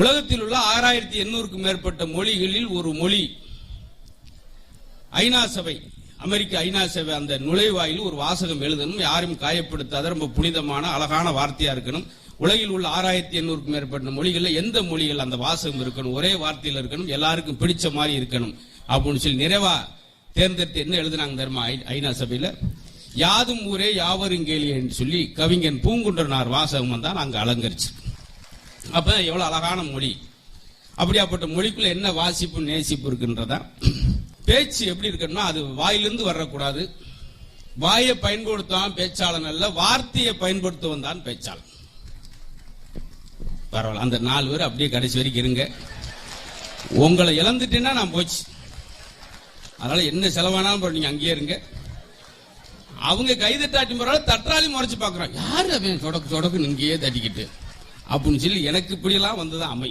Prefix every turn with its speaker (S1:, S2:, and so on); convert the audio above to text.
S1: உலகத்தில் உள்ள 6800க்கும் மேற்பட்ட மொழிகளில் ஒரு மொழி. ஐநா சபை, அமெரிக்க ஐநா சபை அந்த நுழைவாயில் ஒரு வாசகம் எழுதணும், யாரும் காயப்படுத்தாத ரொம்ப புனிதமான அழகான வார்த்தையா இருக்கணும். உலகில் உள்ள 6800க்கும் மேற்பட்ட மொழிகள்ல எந்த மொழிகள் அந்த வாசகம் இருக்கணும், ஒரே வார்த்தையில் இருக்கணும், எல்லாருக்கும் பிடிச்ச மாதிரி இருக்கணும் அப்படின்னு சொல்லி நிறைவா தேர்ந்தெடுத்து என்ன எழுதினாங்க தெரியுமா? ஐநா சபையில யாதும் ஊரே யாவரும் கேளியே என்று சொல்லி கவிஞன் பூங்குன்றனார் வாசகம் தான் அங்க அலங்கரிச்சு. அப்ப எவ்வளவு அழகான மொழி. அப்படியாப்பட்ட மொழிக்குள்ள என்ன வாசிப்பு நேசிப்பு இருக்குன்றதா. பேச்சு எப்படி இருக்கணும்னா அது வாயிலிருந்து வரக்கூடாது. வாயை பயன்படுத்துவான் பேச்சாளன் அல்ல, வார்த்தையை பயன்படுத்துவன் தான் பேச்சாளன். பரவாயில்ல, அந்த 4 பேர் அப்படியே கடைசி வரைக்கும் இருங்க. உங்களை இழந்துட்டேன்னா நான் போச்சு. அதனால என்ன செலவானாலும் நீங்க அங்கேயே இருங்க. அவங்க கைதட்டாட்டி போறாலும் தட்டாளி முறைச்சு பாக்குறான், யாரு அவன் சொடக்கு சொடக்கு இங்கேயே தட்டிக்கிட்டு அப்படின்னு சொல்லி எனக்கு இப்படியெல்லாம் வந்ததான் அமை.